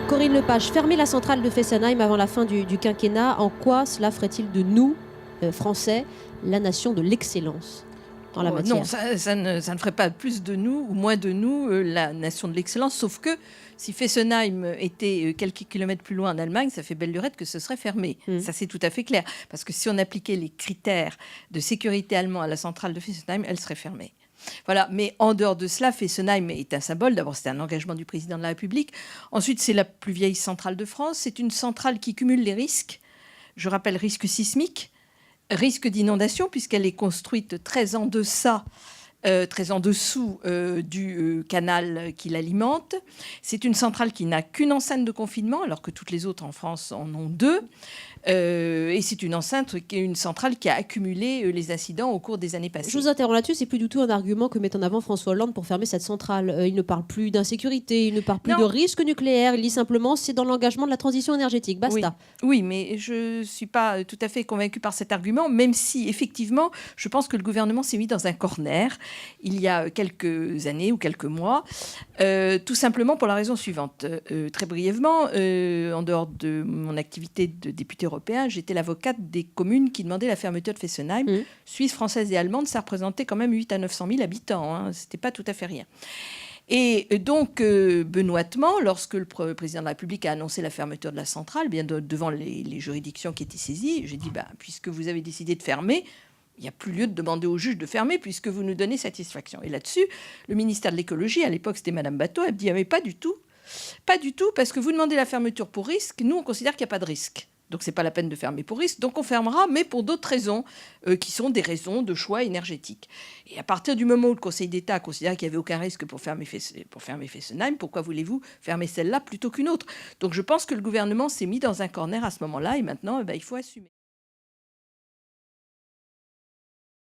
Corinne Lepage, fermer la centrale de Fessenheim avant la fin du quinquennat, en quoi cela ferait-il de nous, Français, la nation de l'excellence en la matière? Non, ça ne ferait pas plus de nous ou moins de nous la nation de l'excellence, sauf que si Fessenheim était quelques kilomètres plus loin en Allemagne, ça fait belle lurette que ce serait fermé. Ça, c'est tout à fait clair. Parce que si on appliquait les critères de sécurité allemands à la centrale de Fessenheim, elle serait fermée. Voilà, mais en dehors de cela, Fessenheim est un symbole. D'abord, c'est un engagement du président de la République. Ensuite, c'est la plus vieille centrale de France. C'est une centrale qui cumule les risques. Je rappelle, risque sismique, risque d'inondation, puisqu'elle est construite très en deçà, très en dessous du canal qui l'alimente. C'est une centrale qui n'a qu'une enceinte de confinement, alors que toutes les autres en France en ont deux. Et c'est une centrale qui a accumulé les incidents au cours des années passées. Je vous interromps là-dessus, c'est plus du tout un argument que met en avant François Hollande pour fermer cette centrale. Il ne parle plus d'insécurité, il ne parle plus de risque nucléaire, il dit simplement c'est dans l'engagement de la transition énergétique, basta. Oui, mais je ne suis pas tout à fait convaincue par cet argument, même si effectivement, je pense que le gouvernement s'est mis dans un corner il y a quelques années ou quelques mois, tout simplement pour la raison suivante. Très brièvement, en dehors de mon activité de député européen, j'étais l'avocate des communes qui demandaient la fermeture de Fessenheim. Suisse, française et allemande, ça représentait quand même 8 à 900 000 habitants. Hein. Ce n'était pas tout à fait rien. Et donc, benoîtement, lorsque le président de la République a annoncé la fermeture de la centrale, bien devant les juridictions qui étaient saisies, j'ai dit, puisque vous avez décidé de fermer, il n'y a plus lieu de demander au juge de fermer puisque vous nous donnez satisfaction. Et là-dessus, le ministère de l'écologie, à l'époque c'était Madame Bateau, elle dit, mais pas du tout, parce que vous demandez la fermeture pour risque, nous on considère qu'il n'y a pas de risque. Donc c'est pas la peine de fermer pour risque, donc on fermera, mais pour d'autres raisons, qui sont des raisons de choix énergétiques. Et à partir du moment où le Conseil d'État a considéré qu'il n'y avait aucun risque pour fermer Fessenheim, pourquoi voulez-vous fermer celle-là plutôt qu'une autre? Donc je pense que le gouvernement s'est mis dans un corner à ce moment-là, et maintenant, il faut assumer.